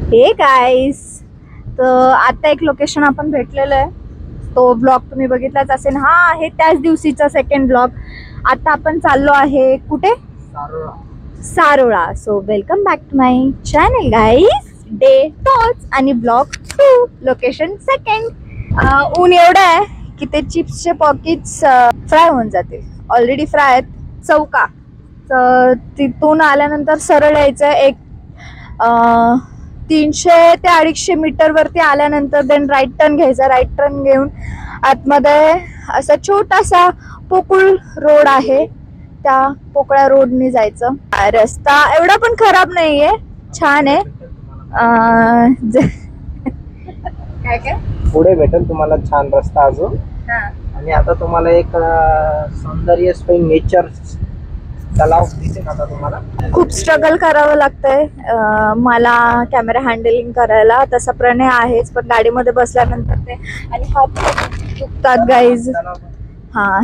Hey guys, तर आता एक लोकेशन आपण भेटलेलं आहे. तो ब्लॉग तुम्ही बघितलाच असेल. हा आहे त्याच दिवशीचा सेकंड ब्लॉग. आता आपण चाललो आहे कुठे? Sarola. So welcome back to my channel guys. Day तोच आणि ब्लॉग 2, लोकेशन सेकंड. ऊन एवढं आहे की ते चिप्सचे पॉकेट्स फ्राय होऊन जाते. ऑलरेडी फ्राय आहेत. चौका तर तिथून आल्यानंतर सरळ यायचं एक 300 ते 250 मीटर वरती आल्यानंतर देन राईट टर्न घ्यायचा. राईट टर्न घेऊन आतमध्ये असा छोटासा पोकळ रोड आहे. त्या पोकळ्या रोडने जायचं. रस्ता एवढा पण खराब नाहीये, छान आहे. काय काय पुढे भेटेल तुम्हाला छान रस्ता अजून. आणि आता तुम्हाला एक सौंदर्य नेचर तलाव दिसेल. आता तुम्हाला खूप स्ट्रगल करावं लागतंय मला कॅमेरा हँडलिंग करायला. तसा प्रणय आहेच, पण गाडीमध्ये बसल्यानंतर ते आणि हात दुखतात गाईज. हा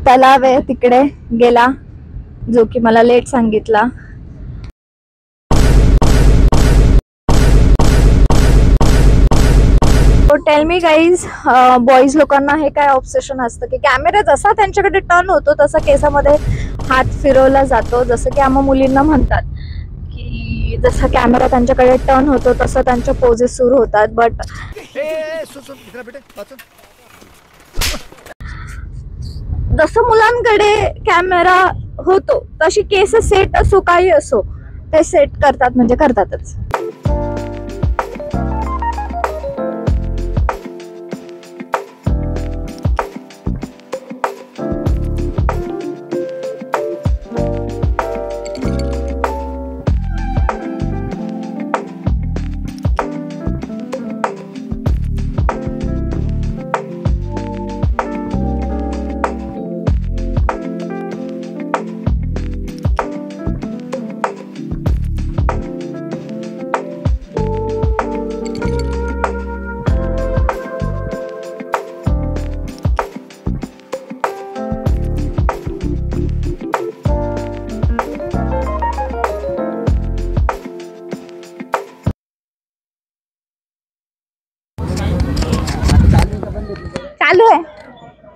तलाव आहे तिकडे गेला, जो की मला लेट सांगितला. टेल मी गाईज, बॉईज लोकांना हे काय ऑब्सेशन असतं की कॅमेरा जसा त्यांच्याकडे टर्न होतो तसा केसामध्ये हात फिरवला जातो. जसं की आम्हा मुलींना म्हणतात की जसा कॅमेरा त्यांच्याकडे टर्न होतो तसं त्यांच्या पोजेस सुरू होतात. बट जसं मुलांकडे कॅमेरा होतो तशी केस सेट असो काही असो ते सेट करतात, म्हणजे करतातच.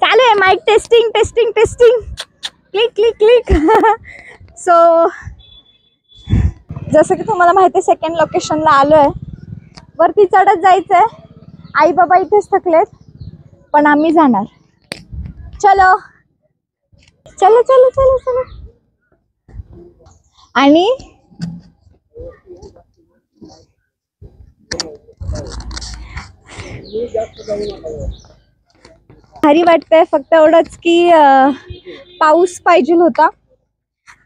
चालू आहे mic testing testing testing. Click click click. So जसं की तुम्हाला माहिती आहे सेकंड लोकेशनला आलोय. वरती चढत जायचंय. आई बाबा इथेच थकलेत पण आम्ही जाणार. चलो चलो चलो चलो चलो. आणि भारी वाटतंय. फक्त एवढंच की पाऊस पाहिजे होता.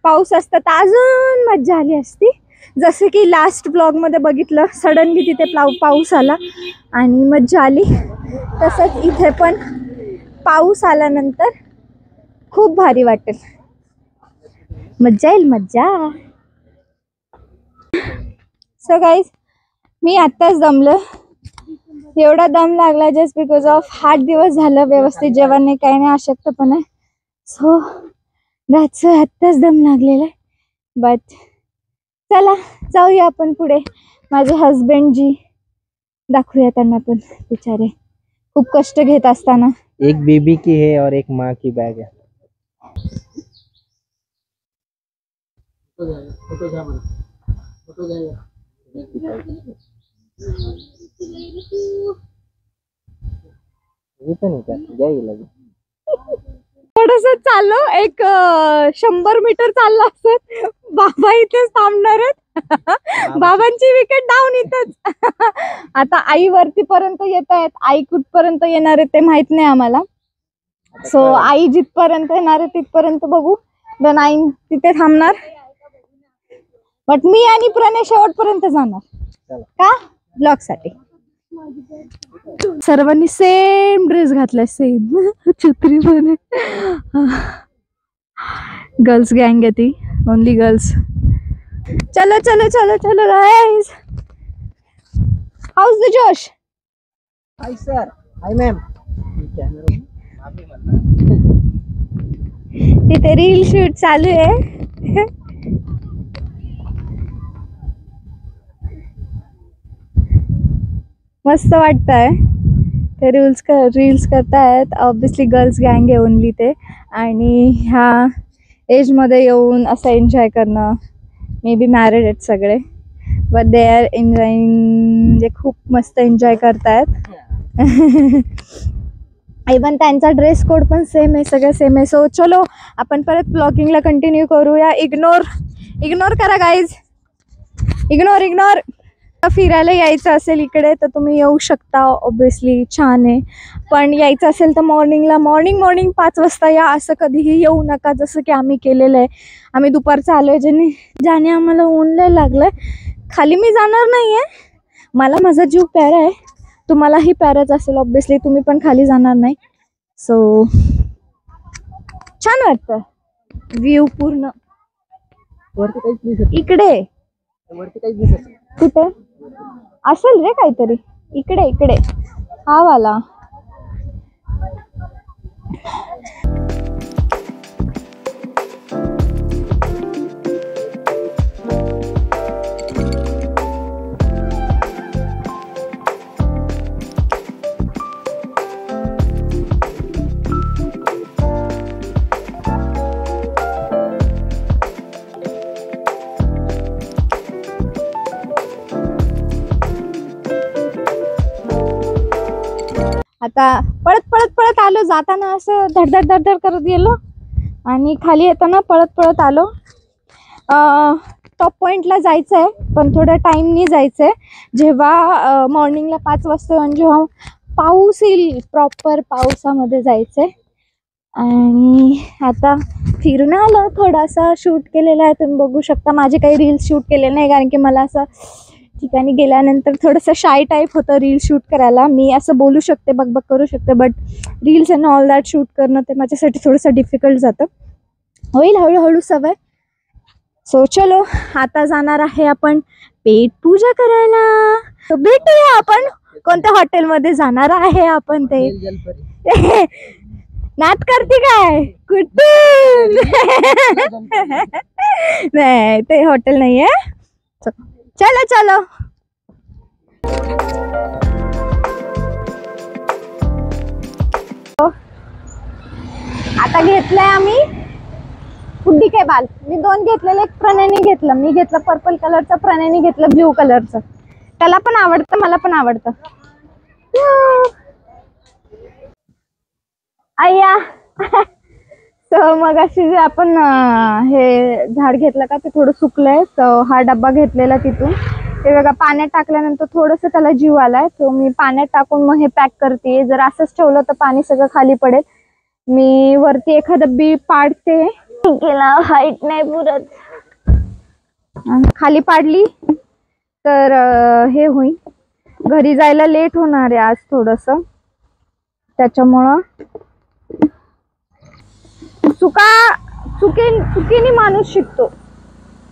पाऊस असता तर अजून मज्जा आली असती. जसं की लास्ट ब्लॉग मध्ये बघितलं, सडनली तिथे पाऊस आला आणि मज्जा आली. तसंच इथे पण पाऊस आल्यानंतर खूप भारी वाटेल, मज्जा येईल मज्जा. सो गाईज, मी आत्ताच दमलो. एवढा दम लागला जस्ट बिकॉज ऑफ 8 दिवस झालं व्यवस्थित जेवण नाही, काही नाही, अशक्त पण आहे. सो दॅट्स आत्ताच दम लागलेला आहे. बट चला जाऊया आपण पुढे. माझे हजबंड जी दाखवूया त्यांना पण, बिचारे खूप कष्ट घेत असताना. एक बेबी की है और एक माँ की बैग है. थोडस चाललो, एक 100 मीटर चाललं असत. बाबा इथेच थांबणार आहेत. बाबांची विकेट डाऊन इथंच. आता आई वरती पर्यंत येत आहेत. आई कुठपर्यंत येणार आहे ते माहित नाही आम्हाला. सो आई जिथपर्यंत येणार आहे तिथपर्यंत बघू. देन आई तिथे थांबणार. बट मी आणि प्रणय शेवटपर्यंत जाणार का ब्लॉग साठी. सर्वांनी सेम ड्रेस घातलाय, सेम छत्री पण. गर्ल्स गँग आहे ती, ओनली गर्ल्स. चलो चलो चलो चलो गाइस. हाउस द जोश? हाय सर, हाय मॅम. तिथे रील शूट चालू आहे. मस्त वाटतंय ते रील्स करतायत. ऑब्विसली गर्ल्स गँग आहे ओनली ते, आणि ह्या एजमध्ये येऊन असं एन्जॉय करणं. मे बी मॅरिड आहेत सगळे, बट दे आर एन्जॉईंग, म्हणजे खूप मस्त एन्जॉय करतायत. इवन त्यांचा ड्रेस कोड पण सेम आहे, सगळं सेम आहे. सो चलो आपण परत ब्लॉगिंगला कंटिन्यू करूया. इग्नोर करा गाईज, इग्नोर. फिरायला यायचं असेल इकडे तर तुम्ही येऊ शकता, ऑब्विसली छान आहे. पण यायचं असेल तर मॉर्निंग 5 वाजता या, असं कधीही येऊ नका जसं की आम्ही केलेलं आहे. आम्ही दुपारचं आलो आहे, ज्याने आम्हाला ऊन लय लागलं. खाली मी जाणार नाही आहे, मला माझा जीव प्यारा आहे, तुम्हालाही प्याराच असेल ऑब्विसली, तुम्ही पण खाली जाणार नाही. सो छान वाटतं व्ह्यू पूर्ण. वरती काहीच दिसत इकडे वरती काहीच दिसत कुठे असेल रे काहीतरी, इकडे हा वाला. आता पळत आलो. जाताना असं धडधड करत गेलो, आणि खाली येताना पळत आलो. टॉप पॉईंटला जायचं आहे, पण थोडं टाईमनी जायचं आहे, जेव्हा मॉर्निंगला 5 वाजता, आणि जेव्हा पाऊस येईल प्रॉपर पावसामध्ये जायचं आहे. आणि आता फिरून आलो, थोडासा शूट केलेला आहे, तुम्ही बघू शकता. माझे काही रील्स शूट केले नाही, कारण की मला असं ठिकाणी गेल्यानंतर थोडंसं शाय टाईप होतं रील शूट करायला. मी असं बोलू शकते, बक करू शकते, but reels and all that shoot करणं ते माझ्यासाठी थोडंसं डिफिकल्ट जातं. होईल हळूहळू सवय. सो चलो आता जाणार आहे आपण पेट पूजा करायला. तर भेटूया आपण कोणत्या हॉटेलमध्ये जाणार आहे आपण ते. नात करते काय कुठे? नाही ते हॉटेल नाही आहे. चलो आता घेतलंय आम्ही हुड्डी के बाल. मी 2 घेतलेले, एक प्रणयने घेतलं, मी घेतलं पर्पल कलरचं, प्रणयने घेतलं ब्ल्यू कलरचं. त्याला पण आवडतं, मला पण आवडतं. अय्या तर मग अशी जे आपण हे झाड घेतलं का ते थोडं सुकलंय. तर हा डब्बा घेतलेला तिथून, ते बघा पाण्यात टाकल्यानंतर थोडंसं त्याला जीव आलाय. तो मी पाण्यात टाकून मग हे पॅक करते. जर असंच ठेवलं तर पाणी सगळं खाली पडेल. मी वरती एखादं बी पाडते, केला हाईट नाही पुरत, खाली पाडली तर हे होईल. घरी जायला लेट होणार आहे आज थोडंसं, त्याच्यामुळं चुकीने माणूस शिकतो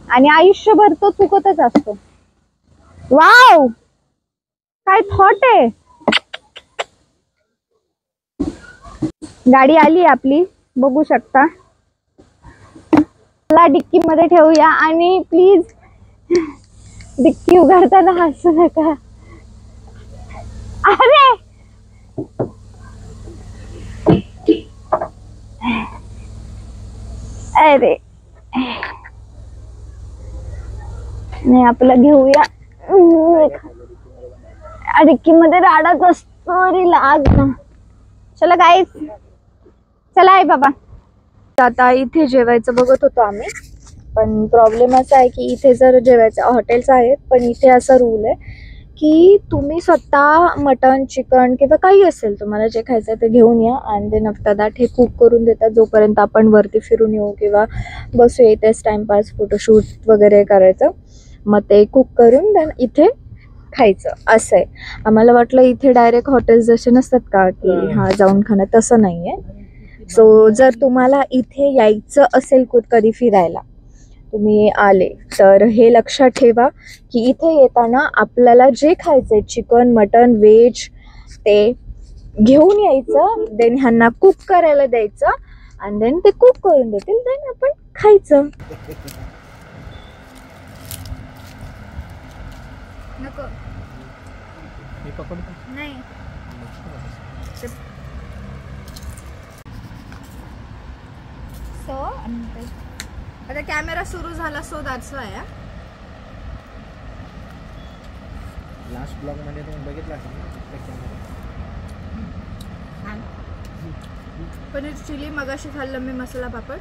आणि आयुष्यभर तो चुकतच असतो. वाव काय थॉट आहे. गाडी आली आपली, बघू शकता. मला डिक्की मध्ये ठेवूया, आणि प्लीज डिक्की उघडताना हसू नका. अरे अरे नाही, आपलं घेऊया. डिक्की मध्ये राडाच असतो रे लाग. चला गाईस, चला आहे बाबा. आता इथे जेवायचं बघत होतो आम्ही, पण प्रॉब्लेम असा आहे की इथे जर जेवायचं हॉटेल्स आहेत, पण इथे असा रूल आहे की तुम्ही स्वतः मटन चिकन किंवा काही असेल तुम्हाला जे खायचं ते घेऊन या, अँड देन आफ्टर दॅट हे कुक करून देतात. जोपर्यंत आपण वरती फिरून येऊ किंवा बसू इथेच टाइमपास फोटोशूट वगैरे करायचं, मग ते कुक करून देन इथे खायचं असं आहे. आम्हाला वाटलं इथे डायरेक्ट हॉटेल्स जसे नसतात का की हा जाऊन खाणं, तसं नाही आहे. सो जर तुम्हाला इथे यायचं असेल कधी फिरायला, तुम्ही आले तर हे लक्षात ठेवा की इथे येताना आपल्याला जे खायचंय चिकन मटन व्हेज ते घेऊन यायचं, देन ह्यांना कुक करायला द्यायचं, आणि देन ते कुक करून देतील, देन आपण खायचं. मी पकडतो नाही सो आता कॅमेरा सुरू झाला so that's why. Last blog मध्ये तुम्ही बघितला असेल ना पनीर चिली मगाशी खाल्लं मी मसाला पापड.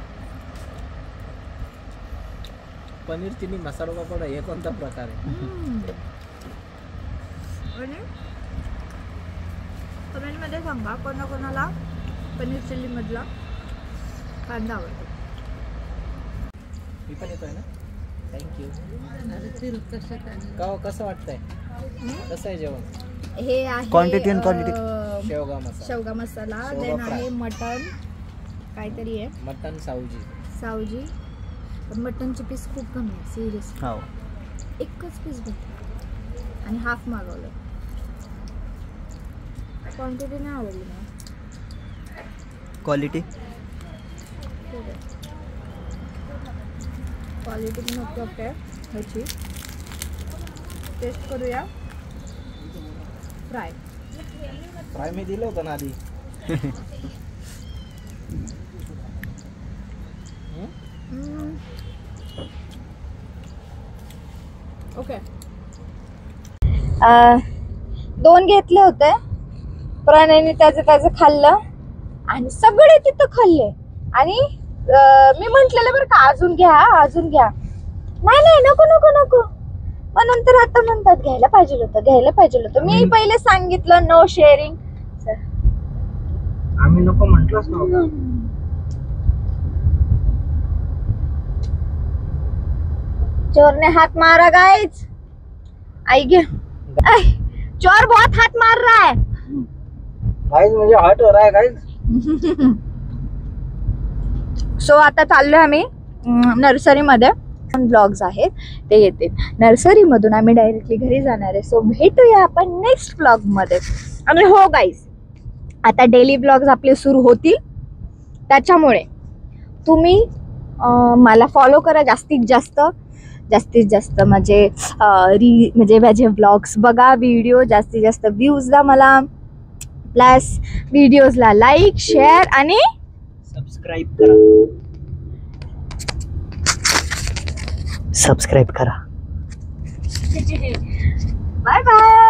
पनीर चिली मसाला पापड हे कोणता प्रकार आहे? आणि कमेंटमध्ये सांगा कोणाकोणाला पनीर चिली मधला कांदा आवडतो. मी पण येतोय ना. थँक्यू. कसं वाटतंय? कसं आहे जेवण? हे आहे क्वांटिटी आणि क्वालिटी. शेवगा मसाला. शेवगा मसाला. शेवगा देन फ्राय. आहे मटन काहीतरी आहे मटन सावजी. पण मटनची पीस खूप कमी आहे सिरियस. हो. एकच पीस भेटतो आणि हाफ मागवलं. क्वांटिटी नाही आवडली मला. क्वालिटी क्वालिटी पण उपलब्ध आहे ह्याची. टेस्ट करूया. फ्राय मी दिलं होतं ना आधी. ओके. 2 घेतले होते प्रणयने त्याचं खाल्लं आणि सगळे तिथं खाल्ले आणि मी म्हंटलेलं बरं का अजून घ्या. नाही नको नको नको. मग नंतर आता म्हणतात घ्यायला पाहिजे होतं. मी पहिले सांगितलं नो शेअरिंग. आम्ही नको म्हटलंच नव्हतं. चोर ने हाथ मारा गाइस. आई गे चोर बहुत हाथ मार रहा है. गाइस म्हणजे हट हो रहा है गाइस. सो आता चाललोय आम्ही नर्सरीमध्ये. ब्लॉग्स आहेत ते येतील नर्सरीमधून. आम्ही डायरेक्टली घरी जाणार आहे. सो भेटूया आपण नेक्स्ट ब्लॉग मध्ये. आणि हो गाईज आता डेली ब्लॉग्स आपले सुरू होतील त्याच्यामुळे तुम्ही मला फॉलो करा जास्तीत जास्त म्हणजे माझे ब्लॉग्स बघा. व्हिडिओ जास्तीत जास्त व्ह्यूज द्या मला. प्लस व्हिडिओजला लाईक शेअर आणि सबस्क्राईब करा. Bye bye.